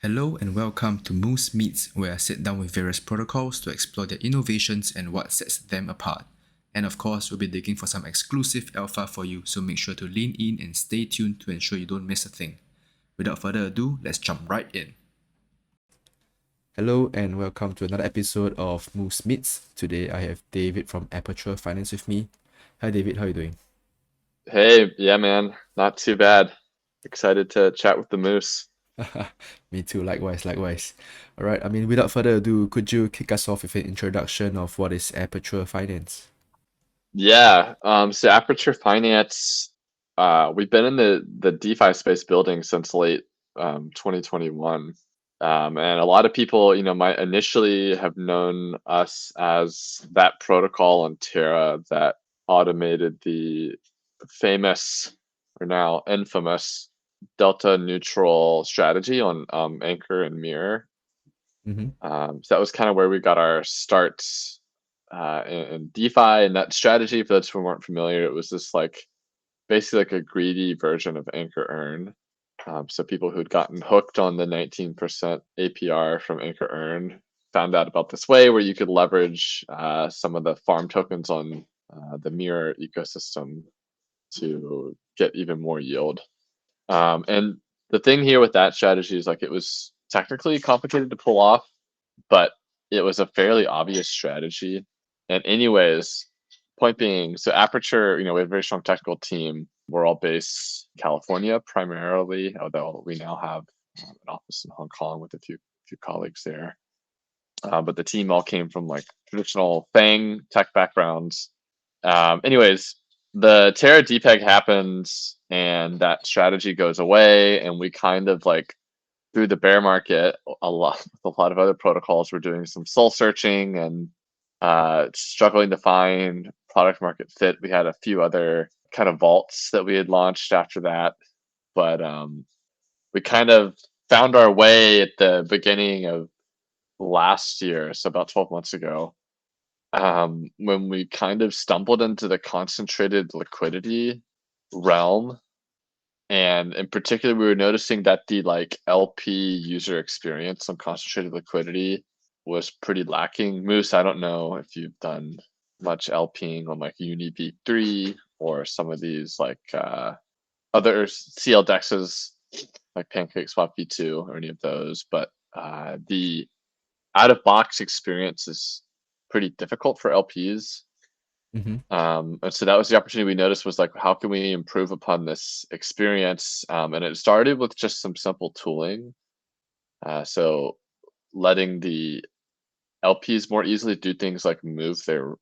Hello and welcome to Moose Meets, where I sit down with various protocols to explore their innovations and what sets them apart. And of course, we'll be digging for some exclusive alpha for you, so make sure to lean in and stay tuned to ensure you don't miss a thing. Without further ado, let's jump right in. Hello and welcome to another episode of Moose Meets. Today I have David from Aperture Finance with me. Hi David, how are you doing? Hey, yeah, man, not too bad. Excited to chat with the Moose. Me too, likewise. Alright, without further ado, could you kick us off with an introduction of what is Aperture Finance? Yeah, so Aperture Finance, we've been in the DeFi space building since late 2021. And a lot of people, might initially have known us as that protocol on Terra that automated the famous, or now infamous, delta neutral strategy on Anchor and Mirror. Mm-hmm. So that was kind of where we got our start in DeFi and that strategy. For those who weren't familiar, it was this like basically like a greedy version of Anchor Earn. So people who'd gotten hooked on the 19% APR from Anchor Earn found out about this way where you could leverage some of the farm tokens on the Mirror ecosystem to get even more yield. And the thing here with that strategy is like it was technically complicated to pull off, but it was a fairly obvious strategy. And anyways, point being, so Aperture, we have a very strong technical team. We're all based in California primarily, although we now have an office in Hong Kong with a few colleagues there. But the team all came from like traditional Fang tech backgrounds. Anyways, the Terra DPEG happens and that strategy goes away, and we kind of like through the bear market, a lot of other protocols were doing some soul searching and struggling to find product market fit. We had a few other kind of vaults that we had launched after that, but we kind of found our way at the beginning of last year, so about 12 months ago, when we kind of stumbled into the concentrated liquidity realm. And in particular, we were noticing that the like LP user experience on concentrated liquidity was pretty lacking. Moose, I don't know if you've done much LPing on like UniB3 or some of these like other CL dexes like PancakeSwap V2 or any of those, but the out of box experience is pretty difficult for LPs. Mm-hmm. And so that was the opportunity we noticed was like, how can we improve upon this experience? And it started with just some simple tooling. So letting the LPs more easily do things like move their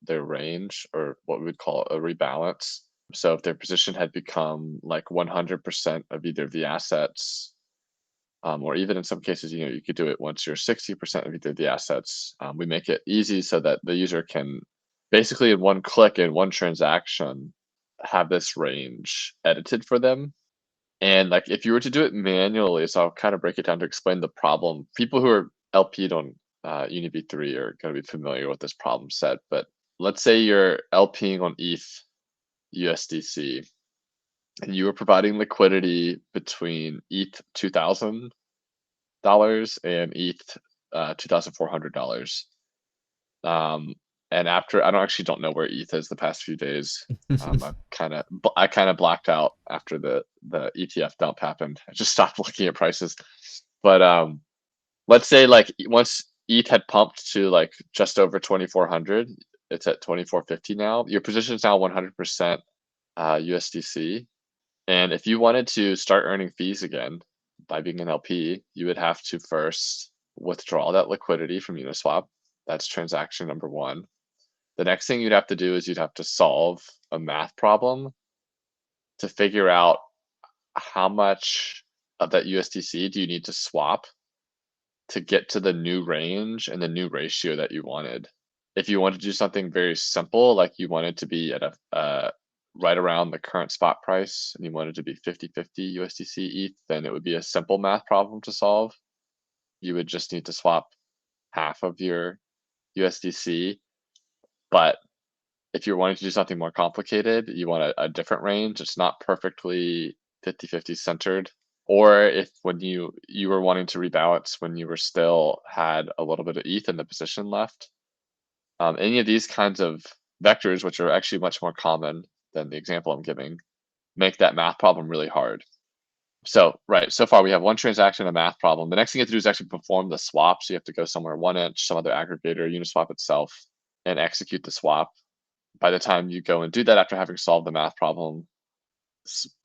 range, or what we would call a rebalance. So if their position had become like 100% of either the assets, or even in some cases, you could do it once you're 60% of either the assets. We make it easy so that the user can basically in one click in one transaction have this range edited for them. And like if you were to do it manually, so I'll kind of break it down to explain the problem. People who are LP'd on UniB3 are going to be familiar with this problem set. But let's say you're LPing on ETH USDC, and you are providing liquidity between ETH $2,000 and ETH $2,400. Um, and after I don't know where ETH is the past few days. I kind of blacked out after the ETF dump happened. I just stopped looking at prices. But let's say like once ETH had pumped to like just over 2,400, it's at 2,450 now. Your position is now 100% USDC. And if you wanted to start earning fees again by being an LP, you would have to first withdraw that liquidity from Uniswap. That's transaction number one. The next thing you'd have to do is you'd have to solve a math problem to figure out how much of that USDC do you need to swap to get to the new range and the new ratio that you wanted. If you wanted to do something very simple, like you wanted to be at a right around the current spot price and you wanted to be 50-50 USDC ETH, then it would be a simple math problem to solve. You would just need to swap half of your USDC. But if you're wanting to do something more complicated, you want a different range. It's not perfectly 50-50 centered. or if when you were wanting to rebalance when you were still had a little bit of ETH in the position left. Any of these kinds of vectors, which are actually much more common than the example I'm giving, make that math problem really hard. So, right, so far we have one transaction, a math problem. The next thing you have to do is actually perform the swap. So you have to go somewhere 1inch, some other aggregator, Uniswap itself, and execute the swap. By the time you go and do that after having solved the math problem,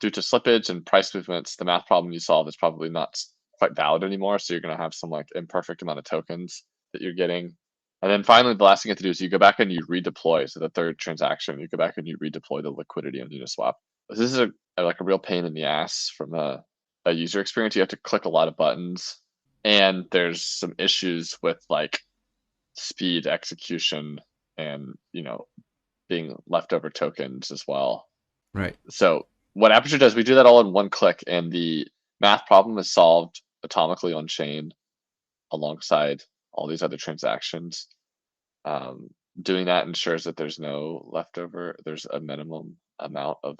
due to slippage and price movements, the math problem you solve is probably not quite valid anymore. So you're going to have some like imperfect amount of tokens that you're getting. And then finally, the last thing you have to do is you go back and you redeploy. So the third transaction, you go back and you redeploy the liquidity on Uniswap. This is like a real pain in the ass from a user experience. You have to click a lot of buttons, and there's some issues with like speed, execution, and being leftover tokens as well. Right. So what Aperture does, we do that all in one click, and the math problem is solved atomically on chain alongside all these other transactions. Doing that ensures that there's a minimum amount of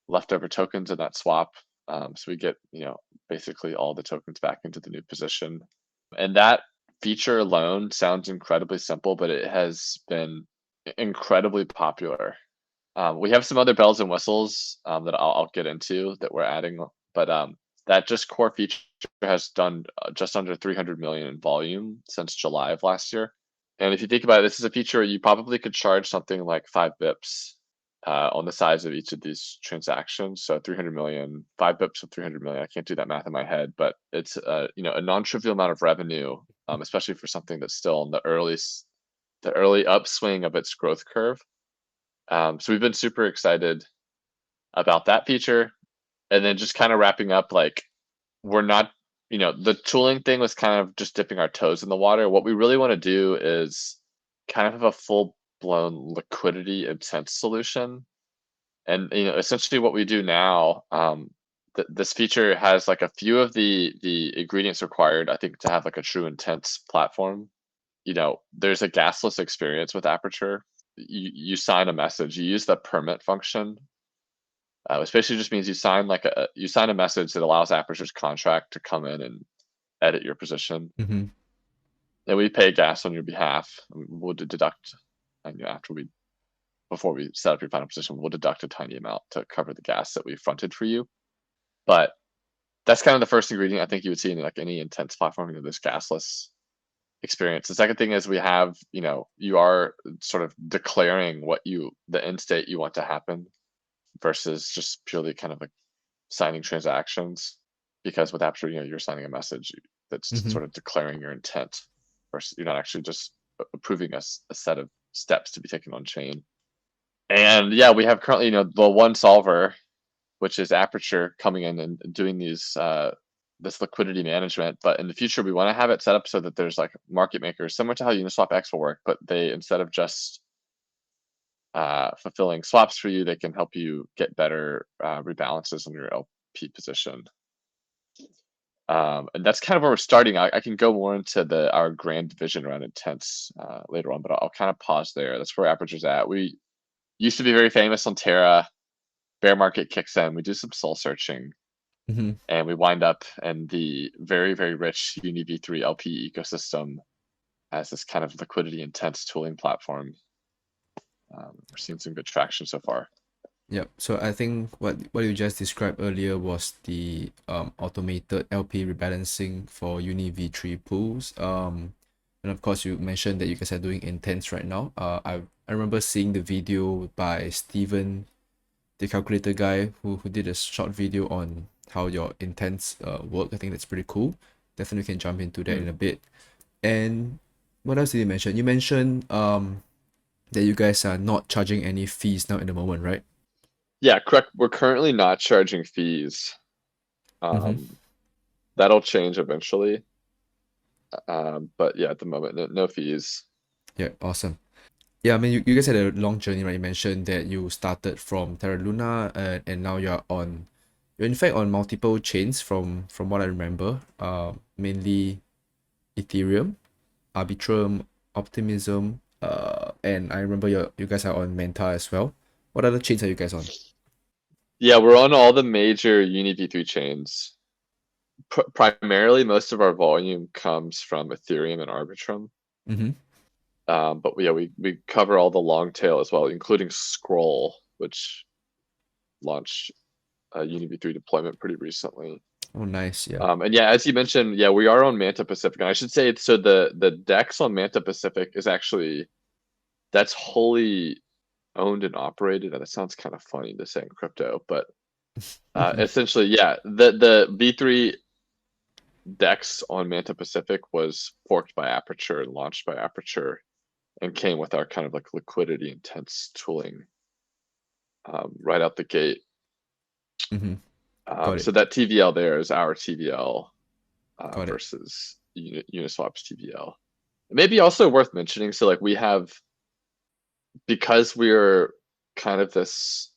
leftover tokens in that swap. So we get, basically all the tokens back into the new position. And that feature alone sounds incredibly simple, but it has been incredibly popular. We have some other bells and whistles that I'll get into that we're adding, but that just core feature has done just under 300 million in volume since July of last year. And if you think about it, this is a feature you probably could charge something like 5 bips on the size of each of these transactions. So 300 million, 5 bips of 300 million. I can't do that math in my head, but it's a non-trivial amount of revenue, especially for something that's still in the early upswing of its growth curve. So we've been super excited about that feature. And then just kind of wrapping up, like we're not, the tooling thing was kind of just dipping our toes in the water. What we really want to do is kind of have a full blown liquidity intense solution. And essentially what we do now, this feature has like a few of the ingredients required, I think, to have like a true intense platform. There's a gasless experience with Aperture. You sign a message, you use the permit function, which basically just means you sign a message that allows Aperture's contract to come in and edit your position. Mm-hmm. And we pay gas on your behalf. We'll deduct, and before we set up your final position, we'll deduct a tiny amount to cover the gas that we fronted for you. But that's kind of the first ingredient I think you would see in like any intense platform, this gasless experience. The second thing is we have, you are sort of declaring the end state you want to happen versus just purely kind of like signing transactions. Because with Aperture, you're signing a message that's Mm-hmm. sort of declaring your intent versus you're not actually just approving a set of steps to be taken on chain. And yeah, we have currently, the one solver, which is Aperture, coming in and doing this liquidity management. But in the future, we want to have it set up so that there's like market makers, similar to how Uniswap X will work, but they, instead of just fulfilling swaps for you, they can help you get better rebalances on your LP position. And that's kind of where we're starting. I can go more into our grand vision around intents later on, but I'll kind of pause there. That's where Aperture's at. We used to be very famous on Terra. Bear market kicks in. We do some soul searching. Mm-hmm. And we wind up in the very, very rich UniV3 LP ecosystem as this kind of liquidity intense tooling platform. We're seeing some good traction so far. Yep. So I think what you just described earlier was the automated LP rebalancing for Uni V3 pools. And of course you mentioned that you guys are doing intents right now. I remember seeing the video by Steven, the calculator guy, who did a short video on how your intents work. I think that's pretty cool. Definitely can jump into that in a bit. And what else did you mention? You mentioned that you guys are not charging any fees now at the moment, right? Yeah, correct. We're currently not charging fees. That'll change eventually. But yeah, at the moment, no fees. Yeah, awesome. Yeah, I mean, you guys had a long journey, right? You mentioned that you started from Terra Luna, and now you're in fact on multiple chains from what I remember. Mainly Ethereum, Arbitrum, Optimism, and I remember you guys are on Manta as well. What other chains are you guys on? Yeah, we're on all the major UniV3 chains. primarily most of our volume comes from Ethereum and Arbitrum. Mm-hmm. But yeah, we cover all the long tail as well, including Scroll, which launched UniV3 deployment pretty recently. Oh, nice. Yeah. And yeah, as you mentioned, yeah, we are on Manta Pacific. And I should say, so the DEX on Manta Pacific is actually, that's wholly owned and operated. And it sounds kind of funny to say in crypto, but essentially, yeah, the V3 DEX on Manta Pacific was forked by Aperture and launched by Aperture and came with our kind of like liquidity intense tooling right out the gate. Mm-hmm. Got it. So that TVL there is our TVL Got it. versus Uniswap's TVL. It may be also worth mentioning. So like we have, because we're kind of this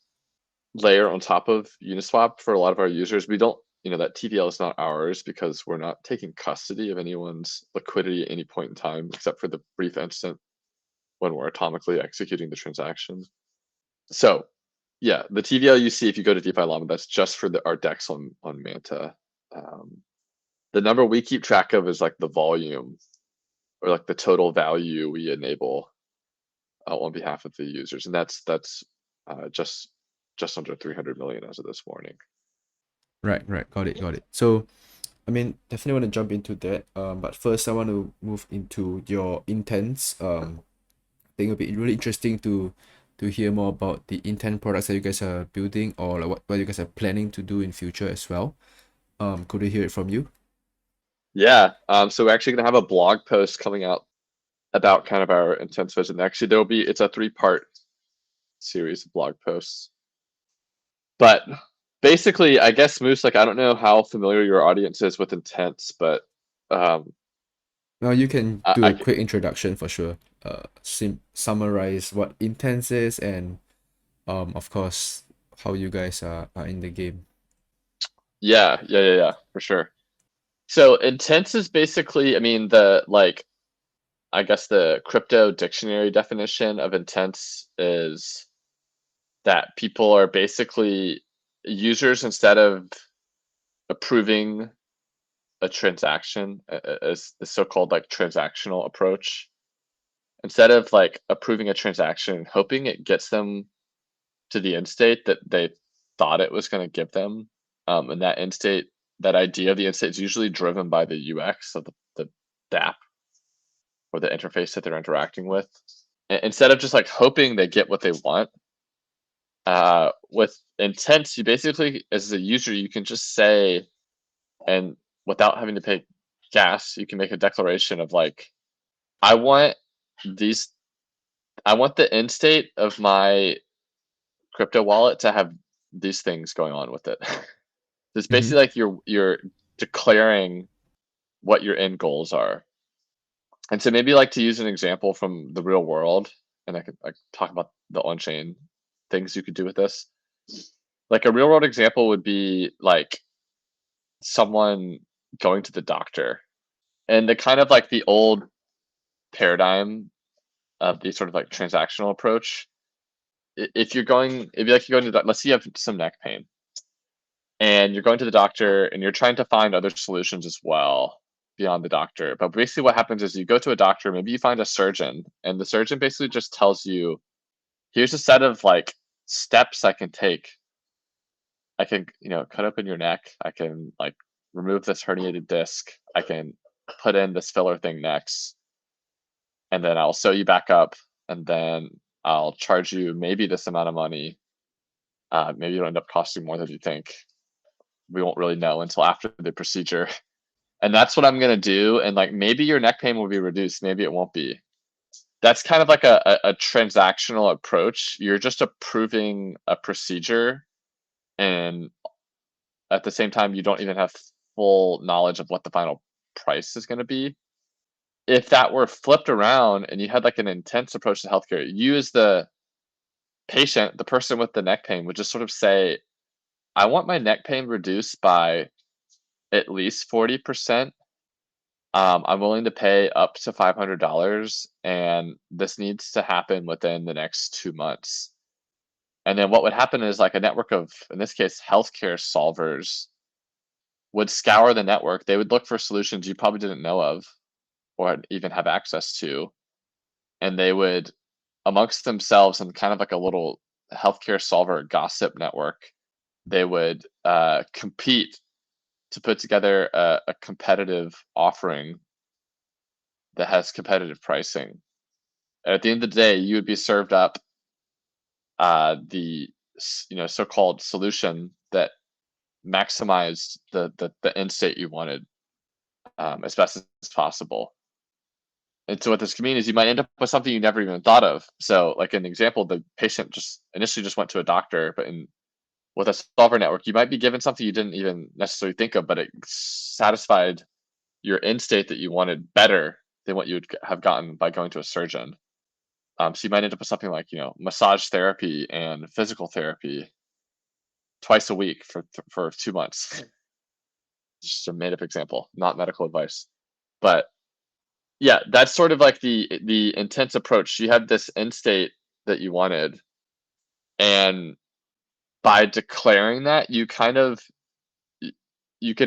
layer on top of Uniswap for a lot of our users, we don't, that TVL is not ours because we're not taking custody of anyone's liquidity at any point in time, except for the brief instant when we're atomically executing the transaction. So yeah, the TVL you see if you go to DeFi Llama, that's just for our DEX on Manta. The number we keep track of is like the volume or like the total value we enable on behalf of the users, and that's just under 300 million as of this morning. Right. Right. Got it. Got it. So, I mean, definitely want to jump into that. But first, I want to move into your intents. I think it'll be really interesting to hear more about the intent products that you guys are building, or like what you guys are planning to do in future as well. Could we hear it from you? Yeah. So we're actually gonna have a blog post coming out about kind of our intents vision. Actually, it's a 3-part series of blog posts. But basically, I guess Moose, like I don't know how familiar your audience is with intents, but um, Well, you can I, do a I quick introduction for sure. Summarize what intents is, and of course, how you guys are in the game. yeah, for sure. So intents is basically, I mean, the like, I guess the crypto dictionary definition of intents is that people are basically users, instead of approving a transaction as the so-called like transactional approach, instead of like approving a transaction and hoping it gets them to the end state that they thought it was going to give them, and that end state, that idea of the end state is usually driven by the UX of the app or the interface that they're interacting with. Instead of just like hoping they get what they want, with intents, you basically, as a user, you can just say, and without having to pay gas, you can make a declaration of like, I want these, I want the end state of my crypto wallet to have these things going on with it. It's Mm-hmm. basically like you're declaring what your end goals are. And so maybe like to use an example from the real world, and I could talk about the on-chain things you could do with this. Like a real world example would be like someone going to the doctor, and the kind of like the old paradigm of the sort of like transactional approach. If you're going, if you're going to, let's say you have some neck pain, and you're going to the doctor and you're trying to find other solutions as well beyond the doctor. But basically what happens is you go to a doctor, maybe you find a surgeon, and the surgeon basically just tells you, here's a set of like steps I can take. I can, cut open your neck. I can like remove this herniated disc. I can put in this filler thing next, and then I'll sew you back up, and then I'll charge you maybe this amount of money. Maybe it'll end up costing more than you think. We won't really know until after the procedure. And that's what I'm going to do. And like, maybe your neck pain will be reduced. Maybe it won't be. That's kind of like a transactional approach. You're just approving a procedure. And at the same time, you don't even have full knowledge of what the final price is going to be. If that were flipped around and you had like an intense approach to healthcare, you as the patient, the person with the neck pain, would just sort of say, I want my neck pain reduced by at least 40%. I'm willing to pay up to $500, and this needs to happen within the next 2 months. And then what would happen is like a network of, in this case, healthcare solvers would scour the network. They would look for solutions you probably didn't know of or even have access to, and they would, amongst themselves, and kind of like a little healthcare solver gossip network, they would compete to put together a competitive offering that has competitive pricing. And at the end of the day, you would be served up the so-called solution that maximized the end state you wanted as best as possible. And so what this can mean is you might end up with something you never even thought of. So like an example, the patient just initially just went to a doctor, but with a solver network, you might be given something you didn't even necessarily think of, but it satisfied your end state that you wanted better than what you would have gotten by going to a surgeon. So you might end up with something like, massage therapy and physical therapy twice a week for 2 months. Just a made up example, not medical advice. But yeah, that's sort of like the intense approach. You had this end state that you wanted, and by declaring that, you can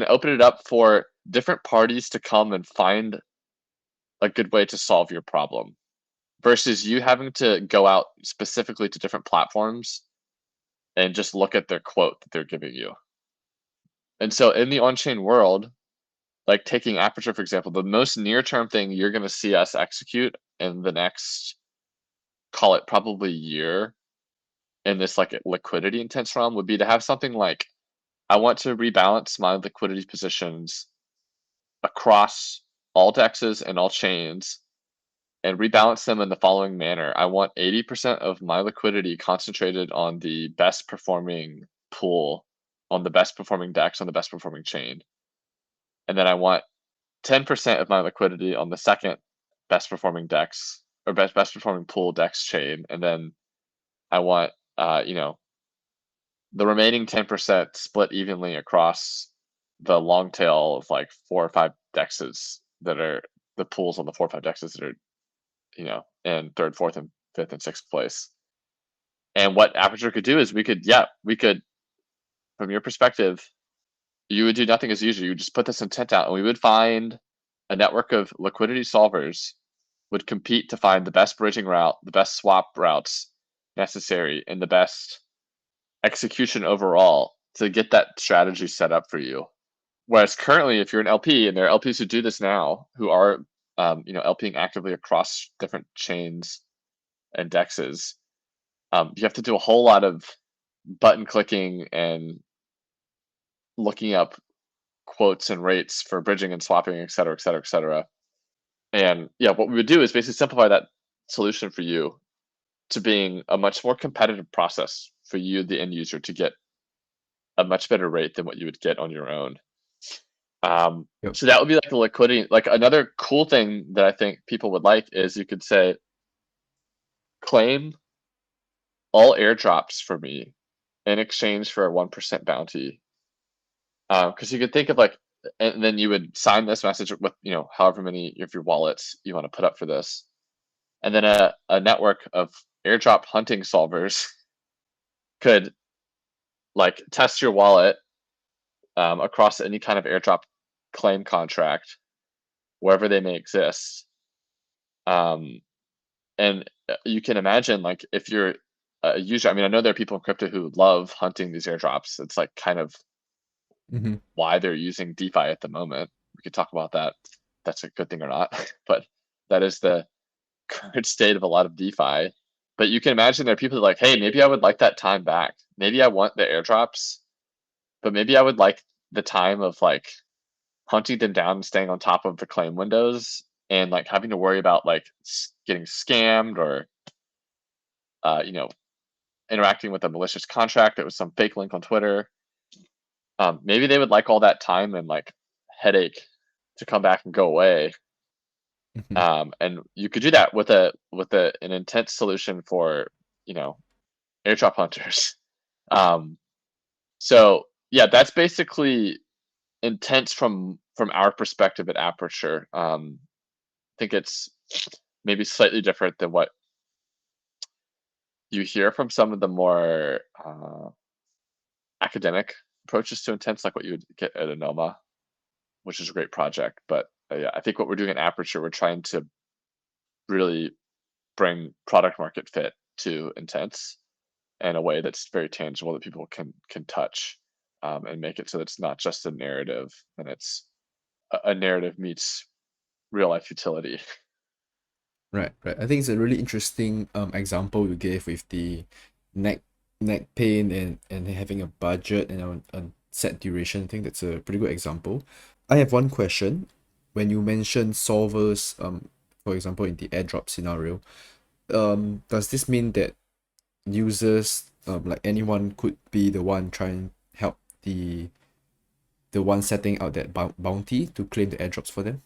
open it up for different parties to come and find a good way to solve your problem versus you having to go out specifically to different platforms and just look at their quote that they're giving you. And so in the on-chain world, like taking Aperture, for example, the most near-term thing you're going to see us execute in the next, call it probably year, in this like liquidity intense realm would be to have something like, I want to rebalance my liquidity positions across all dexes and all chains and rebalance them in the following manner. I want 80% of my liquidity concentrated on the best performing pool, on the best performing dex, on the best performing chain. And then I want 10% of my liquidity on the second best performing dex or best performing pool dex chain. And then I want, the remaining 10% split evenly across the long tail of like 4 or 5 dexes that are the pools on the 4 or 5 dexes that are, in third, fourth, and fifth and sixth place. And what Aperture could do is we could, from your perspective, you would do nothing as usual. You would just put this intent out, and we would find a network of liquidity solvers would compete to find the best bridging route, the best swap routes necessary, and the best execution overall to get that strategy set up for you. Whereas currently, if you're an LP, and there are LPs who do this now, who are LPing actively across different chains and dexes, you have to do a whole lot of button clicking and looking up quotes and rates for bridging and swapping, et cetera, et cetera, et cetera. And yeah, what we would do is basically simplify that solution for you to being a much more competitive process for you, the end user, to get a much better rate than what you would get on your own. Yep. So that would be like the liquidity. Like another cool thing that I think people would like is you could say, claim all airdrops for me in exchange for a 1% bounty. Because you could think of like, and then you would sign this message with, however many of your wallets you want to put up for this. And then a network of airdrop hunting solvers could like test your wallet across any kind of airdrop claim contract, wherever they may exist. And you can imagine, like, if you're a user, I mean, I know there are people in crypto who love hunting these airdrops. It's like kind of Mm-hmm. why they're using DeFi at the moment. We could talk about that. That's a good thing or not, but that is the current state of a lot of DeFi. But you can imagine there are people who are like, hey, maybe I would like that time back. Maybe I want the airdrops, but maybe I would like the time of like hunting them down and staying on top of the claim windows and like having to worry about like getting scammed or interacting with a malicious contract that was some fake link on Twitter. Maybe they would like all that time and like headache to come back and go away. Mm-hmm. And you could do that with an intense solution for airdrop hunters. So yeah, that's basically intense from our perspective at Aperture. I think it's maybe slightly different than what you hear from some of the more academic approaches to intense, like what you would get at Anoma. which is a great project. But yeah, I think what we're doing at Aperture, we're trying to really bring product market fit to Intents in a way that's very tangible that people can touch, and make it so that it's not just a narrative, and it's a narrative meets real life utility. Right, right. I think it's a really interesting example you gave with the neck neck pain and having a budget and a set duration. I think that's a pretty good example. I have one question. When you mention solvers, for example, in the airdrop scenario, does this mean that users, like anyone could be the one trying help the one setting out that bounty to claim the airdrops for them?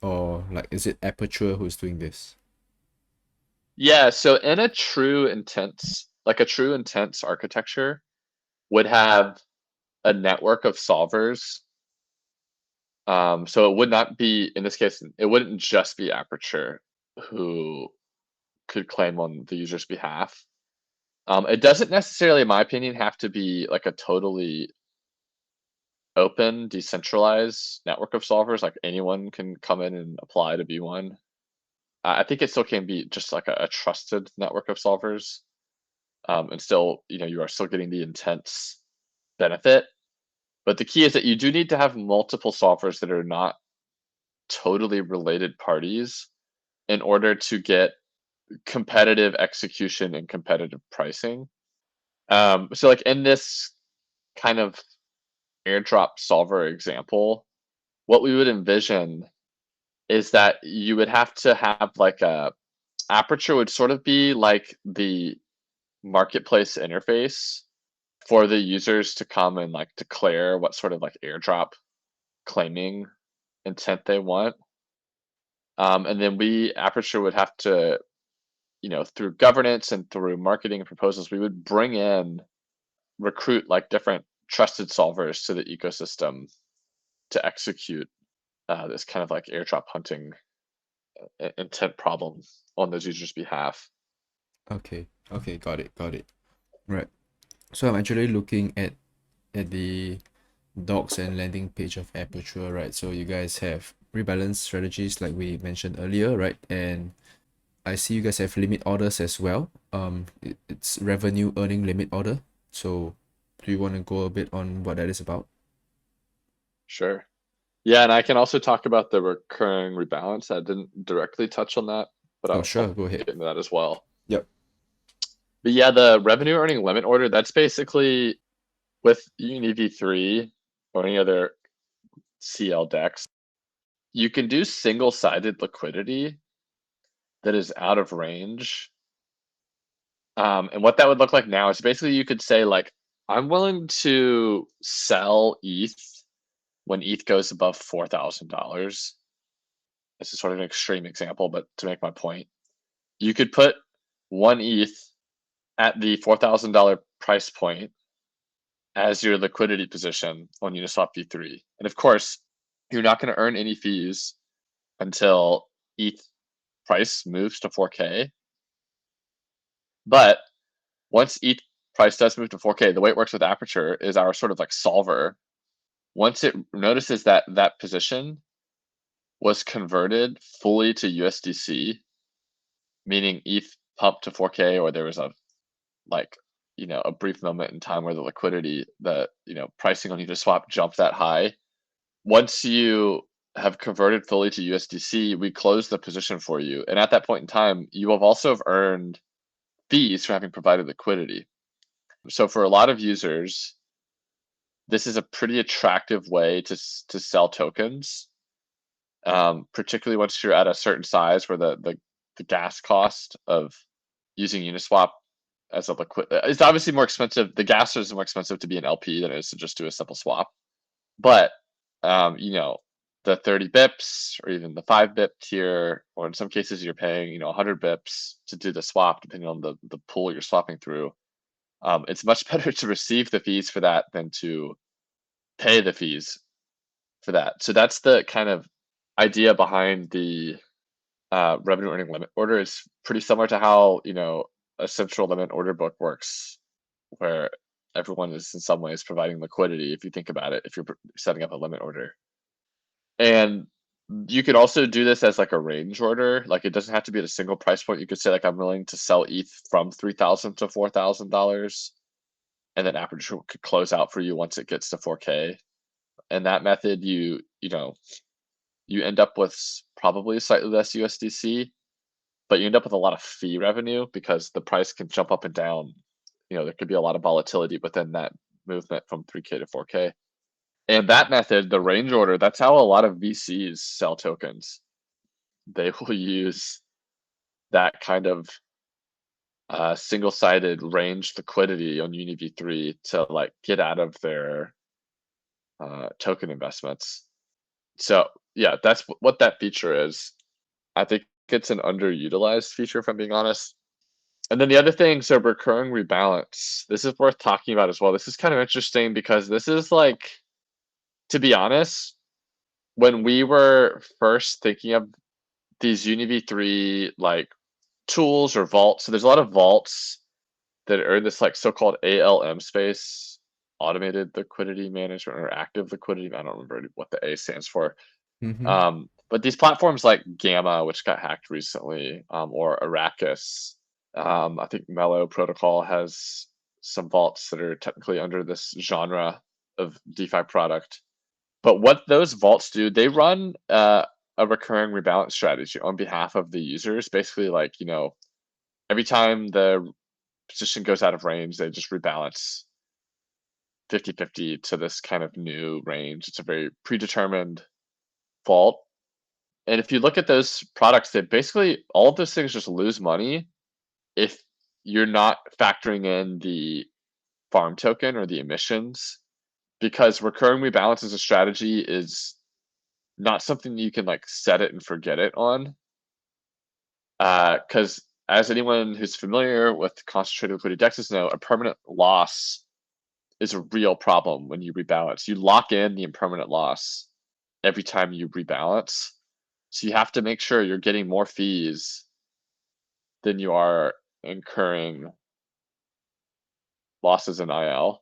Or like is it Aperture who's doing this? Yeah, so in a true intents, like a true intents architecture would have a network of solvers. So it would not be, in this case, it wouldn't just be Aperture who could claim on the user's behalf. It doesn't necessarily, in my opinion, have to be like a totally open, decentralized network of solvers. Like anyone can come in and apply to be one. I think it still can be just like a trusted network of solvers. And still, you are still getting the intense benefit. But the key is that you do need to have multiple solvers that are not totally related parties in order to get competitive execution and competitive pricing. So like in this kind of airdrop solver example, what we would envision is that you would have to have like a Aperture would sort of be like the marketplace interface for the users to come and like declare what sort of like airdrop claiming intent they want. And then we Aperture would have to, through governance and through marketing and proposals, we would bring in recruit like different trusted solvers to the ecosystem to execute this kind of like airdrop hunting intent problem on those users' behalf. Okay, okay, got it. Right. So I'm actually looking at the docs and landing page of Aperture, right? So you guys have rebalance strategies like we mentioned earlier, right? And I see you guys have limit orders as well. It's revenue earning limit order. So do you want to go a bit on what that is about? Sure. Yeah, and I can also talk about the recurring rebalance. I didn't directly touch on that, but Oh, I'll sure, go ahead. get into that as well. Yep. But yeah, the revenue earning limit order, that's basically with UniV3 or any other CL decks, you can do single-sided liquidity that is out of range. And what that would look like now is basically you could say like, I'm willing to sell ETH when ETH goes above $4,000. This is sort of an extreme example, but to make my point, you could put one ETH at the $4,000 price point as your liquidity position on Uniswap v3. And of course, you're not going to earn any fees until ETH price moves to 4K. But once ETH price does move to 4K, the way it works with Aperture is our sort of like solver. Once it notices that that position was converted fully to USDC, meaning ETH pumped to 4K, or there was a like a brief moment in time where the liquidity, the pricing on Uniswap jumped that high. Once you have converted fully to USDC, we close the position for you, and at that point in time, you have also earned fees for having provided liquidity. So for a lot of users, this is a pretty attractive way to sell tokens, particularly once you're at a certain size where the gas cost of using Uniswap as a liquid, it's obviously more expensive. The gas is more expensive to be an LP than it is to just do a simple swap. But the 30 bips or even the 5 bip tier, or in some cases you're paying 100 bips to do the swap, depending on the pool you're swapping through. It's much better to receive the fees for that than to pay the fees for that. So that's the kind of idea behind the revenue earning limit order. Is pretty similar to how a central limit order book works, where everyone is in some ways providing liquidity. If you think about it, if you're setting up a limit order. And you could also do this as like a range order. Like it doesn't have to be at a single price point. You could say like I'm willing to sell ETH from $3,000 to $4,000, and then Aperture could close out for you once it gets to 4K. And that method, you end up with probably slightly less USDC, but you end up with a lot of fee revenue because the price can jump up and down. There could be a lot of volatility within that movement from 3K to 4K. And that method, the range order, that's how a lot of VCs sell tokens. They will use that kind of single-sided range liquidity on UniV3 to like get out of their token investments. So yeah, that's what that feature is. I think it's an underutilized feature, if I'm being honest. And then the other things are recurring rebalance. This is worth talking about as well. This is kind of interesting because this is like, to be honest, when we were first thinking of these UniV3 like tools or vaults, so there's a lot of vaults that are in this like so-called ALM space, automated liquidity management or active liquidity. I don't remember what the A stands for. Mm-hmm. But these platforms like Gamma, which got hacked recently, or Arrakis, I think Mellow Protocol has some vaults that are technically under this genre of DeFi product. But what those vaults do, they run a recurring rebalance strategy on behalf of the users. Basically, like, every time the position goes out of range, they just rebalance 50/50 to this kind of new range. It's a very predetermined vault. And if you look at those products, they basically all of those things just lose money if you're not factoring in the farm token or the emissions, because recurring rebalance as a strategy is not something you can like set it and forget it on. Because as anyone who's familiar with concentrated liquidity dexes know, a permanent loss is a real problem when you rebalance. You lock in the impermanent loss every time you rebalance. So you have to make sure you're getting more fees than you are incurring losses in IL.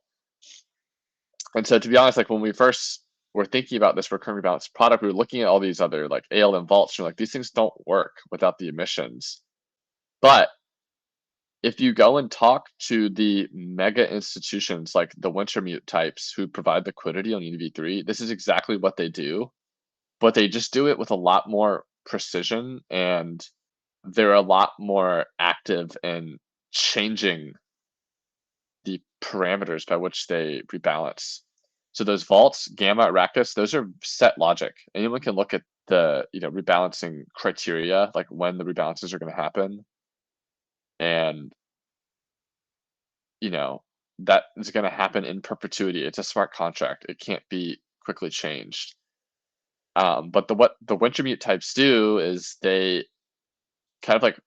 And so to be honest, like when we first were thinking about this recurring rebalance product, we were looking at all these other like ALM vaults, and we're like, these things don't work without the emissions. But if you go and talk to the mega institutions like the Wintermute types who provide liquidity on UniV3, this is exactly what they do, but they just do it with a lot more precision, and they're a lot more active in changing the parameters by which they rebalance. So those vaults, Gamma, Arrakis, those are set logic. Anyone can look at the rebalancing criteria, like when the rebalances are going to happen, and that is going to happen in perpetuity. It's a smart contract. It can't be quickly changed. But what the Wintermute types do is they kind of like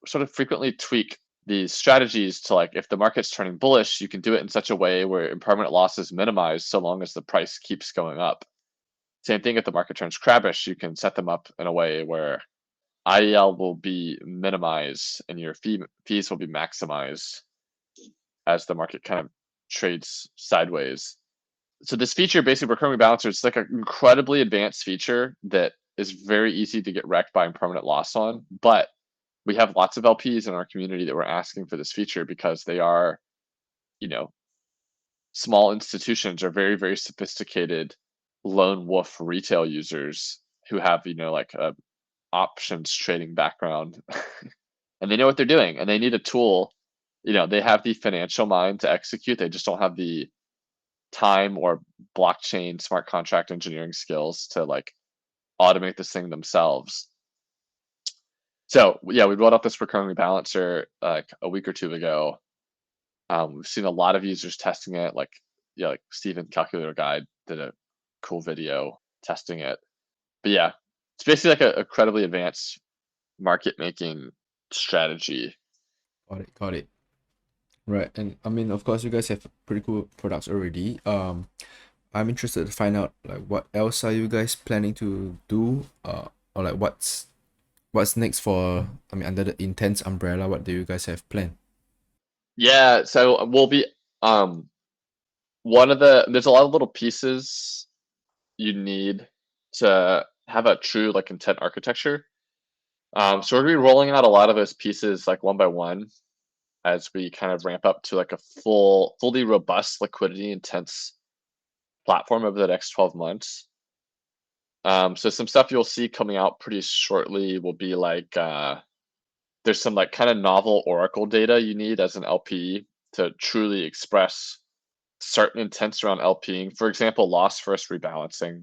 sort of frequently tweak these strategies to like if the market's turning bullish, you can do it in such a way where impermanent loss is minimized so long as the price keeps going up. Same thing if the market turns crabbish, you can set them up in a way where IEL will be minimized and your fees will be maximized as the market kind of trades sideways. So this feature, basically recurring rebalancer, it's like an incredibly advanced feature that is very easy to get wrecked by impermanent loss on. But we have lots of LPs in our community that were asking for this feature because they are, small institutions or very, very sophisticated lone wolf retail users who have, like a options trading background and they know what they're doing and they need a tool. They have the financial mind to execute. They just don't have the time or blockchain smart contract engineering skills to like automate this thing themselves. So yeah, we rolled out this recurring rebalancer like a week or two ago. We've seen a lot of users testing it. Like like Steven Calculator Guide did a cool video testing it. But yeah, it's basically like a incredibly advanced market making strategy. Got it. Got it. Right. And I mean, of course, you guys have pretty cool products already. I'm interested to find out like what else are you guys planning to do? Or like what's next for? I mean, under the Intents umbrella, what do you guys have planned? Yeah, so we'll be there's a lot of little pieces you need to have a true like intent architecture. So we're gonna be rolling out a lot of those pieces like one by one as we kind of ramp up to like a fully robust liquidity intense platform over the next 12 months. So some stuff you'll see coming out pretty shortly will be like there's some like kind of novel Oracle data you need as an LP to truly express certain intents around LPing. For example, loss versus rebalancing.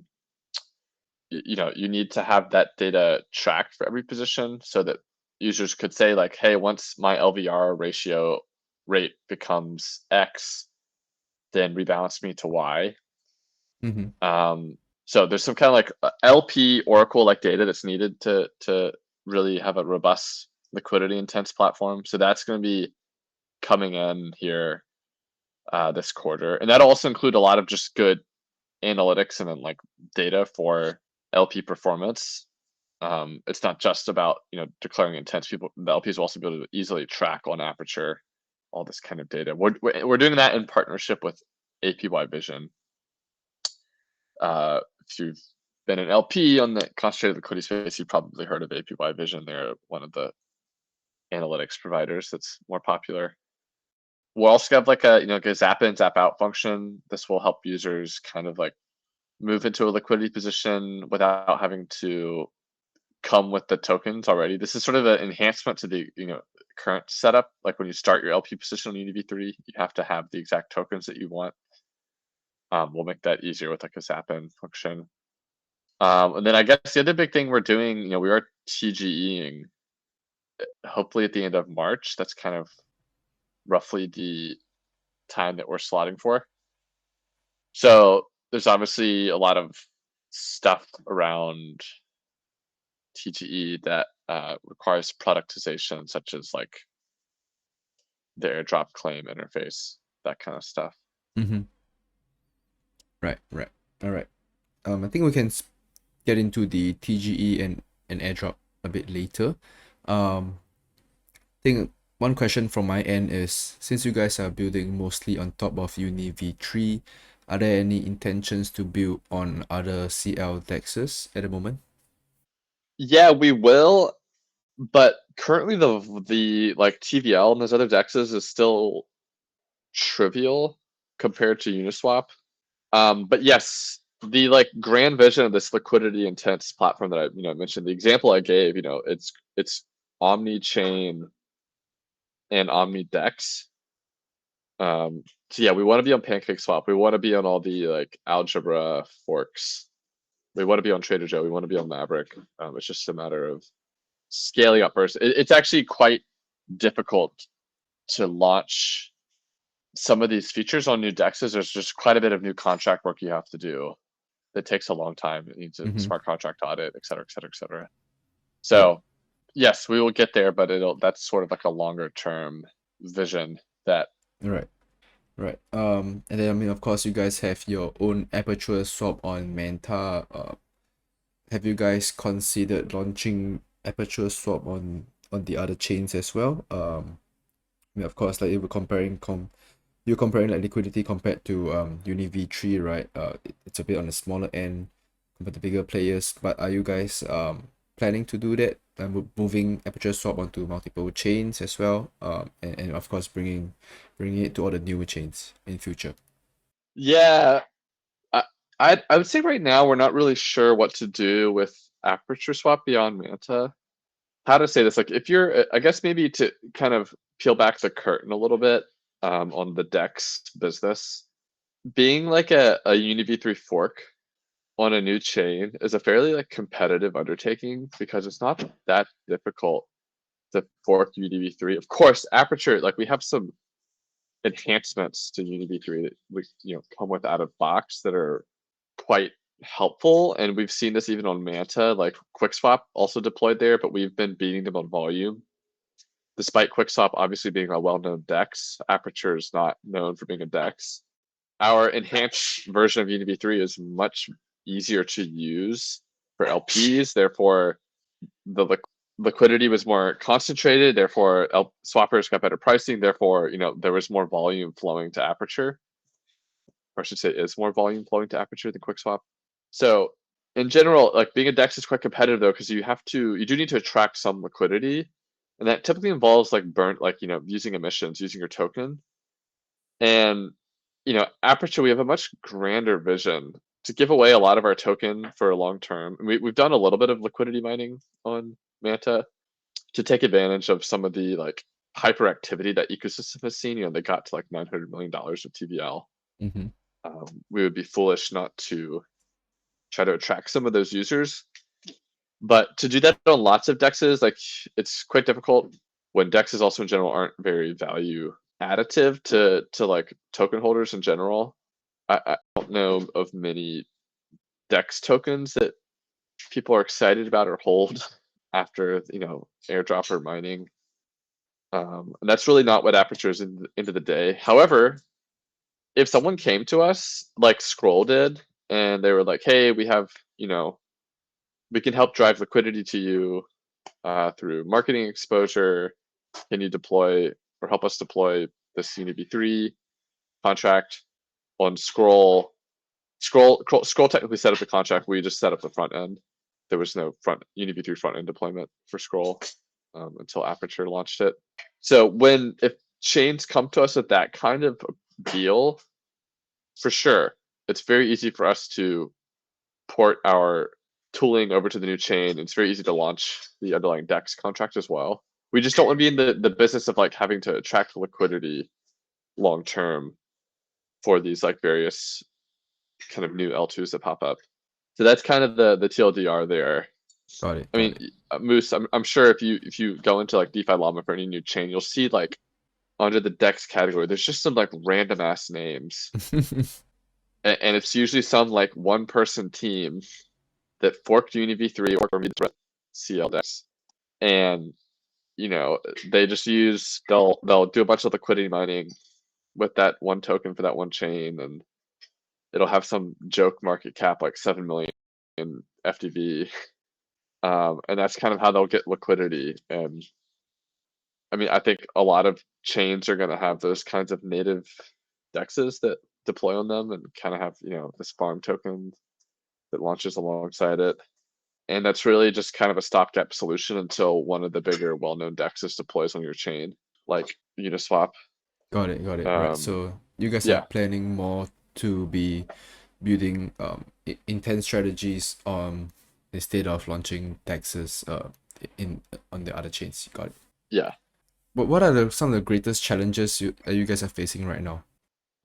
You need to have that data tracked for every position so that users could say like, hey, once my LVR ratio rate becomes X, then rebalance me to Y. Mm-hmm. So there's some kind of like LP Oracle like data that's needed to really have a robust liquidity intense platform. So that's going to be coming in here this quarter, and that'll also include a lot of just good analytics and then like data for LP performance. It's not just about declaring intents. People, the LPs will also be able to easily track on Aperture all this kind of data. We're doing that in partnership with APY Vision. If you've been an LP on the concentrated liquidity space, you've probably heard of APY Vision. They're one of the analytics providers that's more popular. We'll also have like a zap in, zap out function. This will help users kind of like move into a liquidity position without having to come with the tokens already. This is sort of an enhancement to the current setup. Like when you start your LP position on UniV3, you have to have the exact tokens that you want. We'll make that easier with like a zap in function. And then I guess the other big thing we're doing, we are TGEing hopefully at the end of March. That's kind of roughly the time that we're slotting for. So there's obviously a lot of stuff around TGE that requires productization, such as like the airdrop claim interface, that kind of stuff. Mm-hmm. Right, right. All right. I think we can get into the TGE and airdrop a bit later. I think one question from my end is, since you guys are building mostly on top of Uni V3, are there any intentions to build on other CL dexes at the moment? Yeah, we will, but currently the like TVL and those other dexes is still trivial compared to Uniswap. But yes, the like grand vision of this liquidity intense platform that I mentioned, the example I gave, it's omni chain and omni dex. So yeah, we want to be on PancakeSwap. We want to be on all the like algebra forks. We want to be on Trader Joe. We want to be on Maverick. It's just a matter of scaling up first. It's actually quite difficult to launch some of these features on new dexes. There's just quite a bit of new contract work you have to do. That takes a long time. It needs a Mm-hmm. smart contract audit, et cetera, et cetera, et cetera. Right, So yes, we will get there, but that's sort of like a longer term vision that right, right. And then I mean, of course, you guys have your own Aperture swap on Manta. Have you guys considered launching Aperture swap on the other chains as well? I mean, of course, like if we're you're comparing like liquidity compared to Uni V3, right? It's a bit on the smaller end compared to bigger players. But are you guys planning to do that and moving Aperture Swap onto multiple chains as well? And of course bringing it to all the newer chains in future. yeah, I I would say right now we're not really sure what to do with Aperture Swap beyond Manta. How to say this? Like if you're, I guess maybe to kind of peel back the curtain a little bit on the Dex business, being like a UniV3 fork on a new chain is a fairly like competitive undertaking because it's not that difficult to fork UniV3. Of course, Aperture, like we have some enhancements to UniV3 that we come with out of box that are quite helpful, and we've seen this even on Manta. Like QuickSwap also deployed there, but we've been beating them on volume. Despite QuickSwap obviously being a well-known DEX, Aperture is not known for being a DEX. Our enhanced version of UniV3 is much easier to use for LPs. Therefore, the liquidity was more concentrated. Therefore, swappers got better pricing. Therefore, there was more volume flowing to Aperture, or I should say, is more volume flowing to Aperture than QuickSwap. So in general, like being a DEX is quite competitive though, because you do need to attract some liquidity, and that typically involves like using emissions, using your token. And Aperture, we have a much grander vision to give away a lot of our token for a long term. We've done a little bit of liquidity mining on Manta to take advantage of some of the like hyperactivity that ecosystem has seen. They got to like $900 million of TVL. Mm-hmm. We would be foolish not to try to attract some of those users. But to do that on lots of dexes, like it's quite difficult when dexes also in general aren't very value additive to like token holders in general. I don't know of many dex tokens that people are excited about or hold after airdrop or mining. And that's really not what Aperture is into the day. However, if someone came to us like Scroll did, and they were like, "Hey, we have we can help drive liquidity to you through marketing exposure. Can you deploy or help us deploy this UniV3 contract on Scroll?" Scroll technically set up the contract. We just set up the front end. There was no UniV3 front end deployment for Scroll until Aperture launched it. So if chains come to us with that kind of deal, for sure, it's very easy for us to port our tooling over to the new chain. It's very easy to launch the underlying DEX contract as well. We just don't want to be in the business of like having to attract liquidity long term for these like various kind of new L2s that pop up. So that's kind of the TLDR there. Got it. I mean, Moose, I'm sure if you go into like DeFi Llama for any new chain, you'll see like under the DEX category, there's just some like random ass names, and it's usually some like one person team that forked UniV3 or CL DEX, and they just they'll do a bunch of liquidity mining with that one token for that one chain, and it'll have some joke market cap like 7 million in FDV. And that's kind of how they'll get liquidity. And I mean, I think a lot of chains are going to have those kinds of native dexes that deploy on them and kind of have, this farm token that launches alongside it. And that's really just kind of a stopgap solution until one of the bigger well-known dexes deploys on your chain, like Uniswap. Got it. Right. So you guys are Yeah. planning more to be building intense strategies instead of launching taxes on the other chains. Got it. Yeah. But what are some of the greatest challenges you guys are facing right now?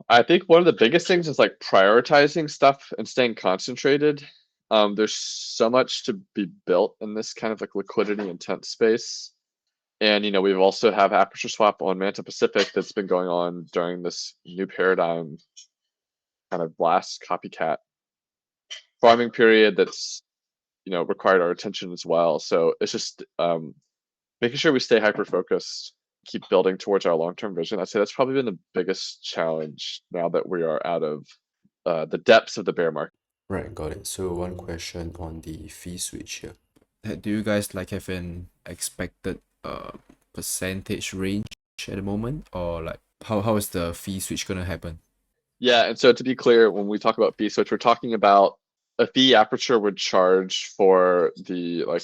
I think one of the biggest things is like prioritizing stuff and staying concentrated. There's so much to be built in this kind of like liquidity intense space. And we've also have Aperture Swap on Manta Pacific that's been going on during this new paradigm kind of last copycat farming period that's required our attention as well. So it's just making sure we stay hyper focused, keep building towards our long-term vision. I'd say that's probably been the biggest challenge now that we are out of the depths of the bear market. Right, got it. So one question on the fee switch here. Do you guys like have an expected percentage range at the moment, or like how is the fee switch gonna happen? Yeah, and so to be clear, when we talk about fee switch, we're talking about a fee Aperture would charge for the like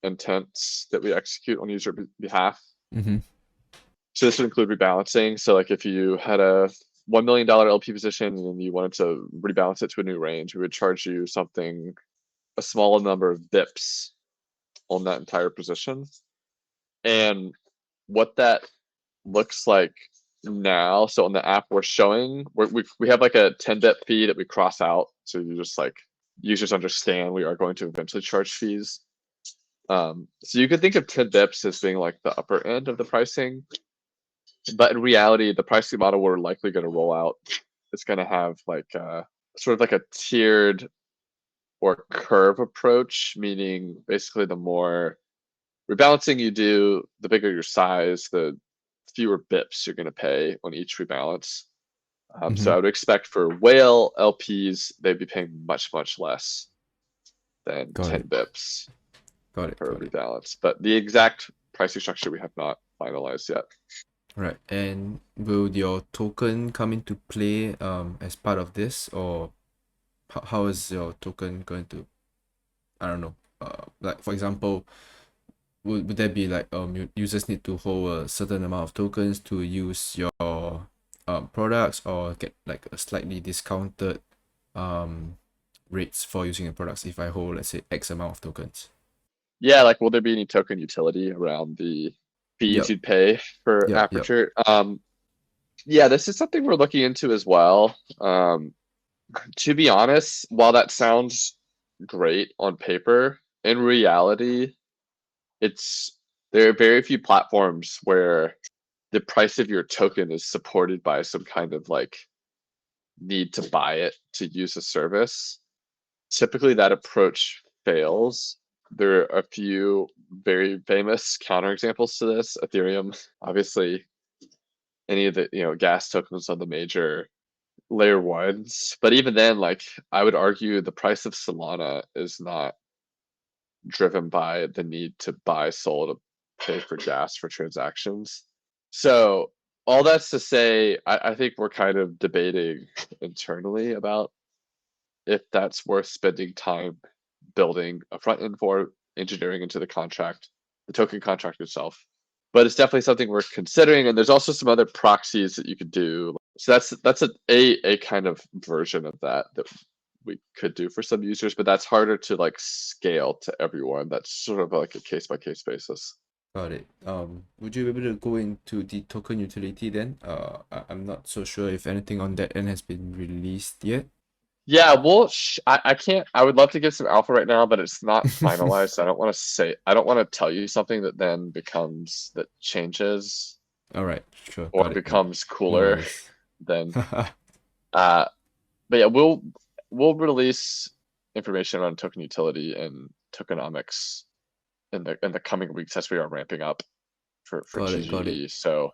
intents that we execute on user behalf. Mm-hmm. So this would include rebalancing. So like if you had a $1 million LP position and you wanted to rebalance it to a new range, we would charge you a small number of bips on that entire position. And what that looks like now, so on the app we're showing, we have like a 10 bip fee that we cross out. So you just like users understand we are going to eventually charge fees. So you could think of 10 bips as being like the upper end of the pricing. But in reality, the pricing model we're likely going to roll out is going to have like sort of like a tiered or curve approach, meaning basically the more rebalancing you do, the bigger your size, the fewer bips you're going to pay on each rebalance. So I would expect for whale LPs, they'd be paying much, much less than 10 bips per rebalance. But the exact pricing structure we have not finalized yet. Right, and will your token come into play as part of this, or how is your token going to, I don't know, like for example, would there be like users need to hold a certain amount of tokens to use your products, or get like a slightly discounted um rates for using your products if I hold, let's say, X amount of tokens? Yeah, like will there be any token utility around the fees Yep, you'd pay for yep. Aperture? Yeah, this is something we're looking into as well. To be honest, while that sounds great on paper, in reality, it's there are very few platforms where the price of your token is supported by some kind of like need to buy it to use a service. Typically, that approach fails. There are a few very famous counterexamples to this. Ethereum, obviously, any of the gas tokens on the major layer ones. But even then, like I would argue the price of Solana is not driven by the need to buy Sol to pay for gas for transactions. So all that's to say, I think we're kind of debating internally about if that's worth spending time building a front end for, engineering into the contract, the token contract itself. But it's definitely something we're considering, and there's also some other proxies that you could do. So that's a kind of version of that we could do for some users, but that's harder to like scale to everyone. That's sort of like a case by case basis. Got it. Would you be able to go into the token utility then? I'm not so sure if anything on that end has been released yet. Yeah, well, I can't. I would love to give some alpha right now, but it's not finalized. I don't want to tell you something that then becomes that changes All right, sure, or got it. No, becomes no cooler worries. than. Uh, but yeah, we'll release information around token utility and tokenomics in the coming weeks as we are ramping up for Got it. TGE. So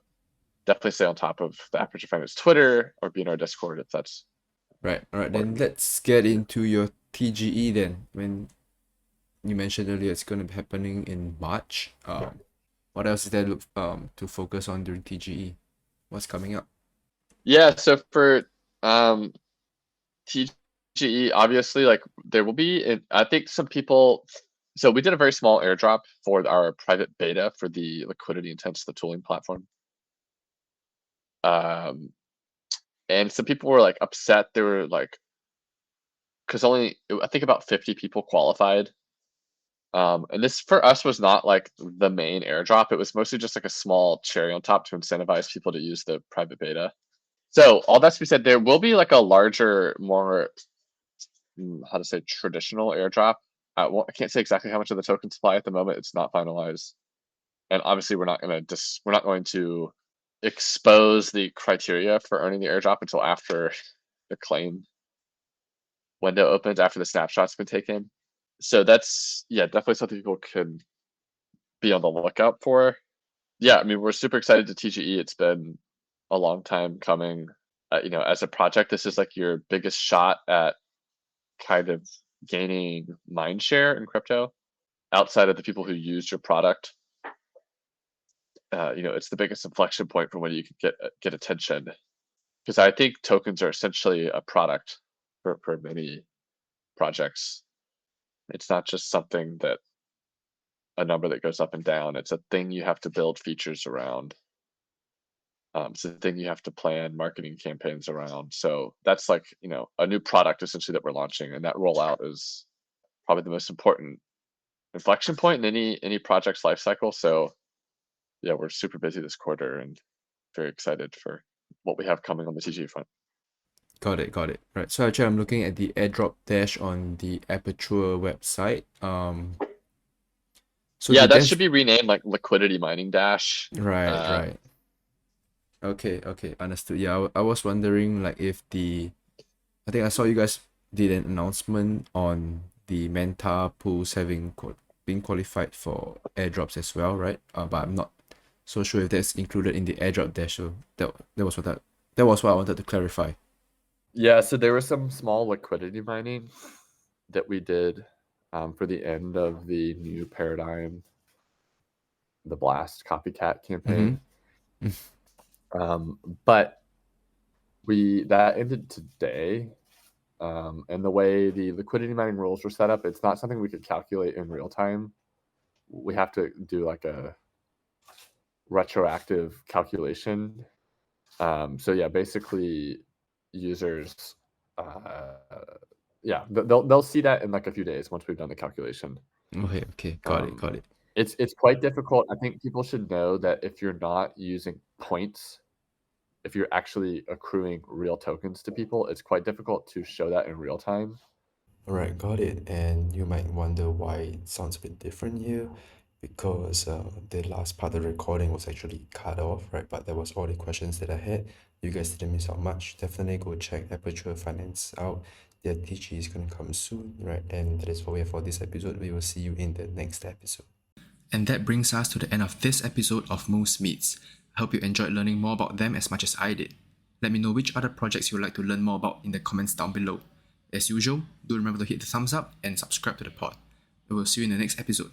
definitely stay on top of the Aperture Finance Twitter or be in our Discord if that's Right, all right. Then important. let's get into your TGE then. When you mentioned earlier, it's going to be happening in March. What else is there to focus on during TGE? What's coming up? Yeah, so for um TGE, obviously, like there will be, I think some people. So we did a very small airdrop for our private beta for the liquidity intents, the tooling platform. Um, and some people were like upset. They were like, because only I think about 50 people qualified. And this for us was not like the main airdrop. It was mostly just like a small cherry on top to incentivize people to use the private beta. So all that to be said, there will be like a larger, more how to say traditional airdrop. I can't say exactly how much of the token supply at the moment. It's not finalized, and obviously we're not going to expose the criteria for earning the airdrop until after the claim window opens, after the snapshot's been taken. So that's definitely something people could be on the lookout for. Yeah, I mean we're super excited to TGE. It's been a long time coming. As a project, this is like your biggest shot at kind of gaining mind share in crypto outside of the people who use your product. It's the biggest inflection point for when you can get attention, because I think tokens are essentially a product for many projects. It's not just something that a number that goes up and down. It's a thing you have to build features around. It's a thing you have to plan marketing campaigns around. So that's like a new product essentially that we're launching, and that rollout is probably the most important inflection point in any project's life cycle. So yeah, we're super busy this quarter and very excited for what we have coming on the TG front. Got it. Right. So actually, I'm looking at the airdrop dash on the Aperture website. So Yeah, the that should dash. be renamed like Liquidity Mining Dash. Right, Uh, right. Okay, understood. Yeah, I was wondering like if I think I saw you guys did an announcement on the Manta pools having been qualified for airdrops as well, right? But I'm not so sure if that's included in the airdrop dash. So that was what I wanted to clarify. yeah, so there was some small liquidity mining that we did for the end of the new paradigm, the Blast copycat Mm-hmm. campaign. But that ended today. And the way the liquidity mining rules were set up, it's not something we could calculate in real time. We have to do like a retroactive calculation. So yeah, basically users, yeah, they'll see that in like a few days once we've done the calculation. Okay, got it, Um, got it. it's quite difficult. I think people should know that if you're not using points, if you're actually accruing real tokens to people, it's quite difficult to show that in real time. Alright, got it. And you might wonder why it sounds a bit different here, because the last part of the recording was actually cut off, right? But that was all the questions that I had. You guys didn't miss out much. Definitely go check Aperture Finance out. Their TG is gonna come soon, right? And that is all we have for this episode. We will see you in the next episode. And that brings us to the end of this episode of Moose Meets. I hope you enjoyed learning more about them as much as I did. Let me know which other projects you would like to learn more about in the comments down below. As usual, do remember to hit the thumbs up and subscribe to the pod. We will see you in the next episode.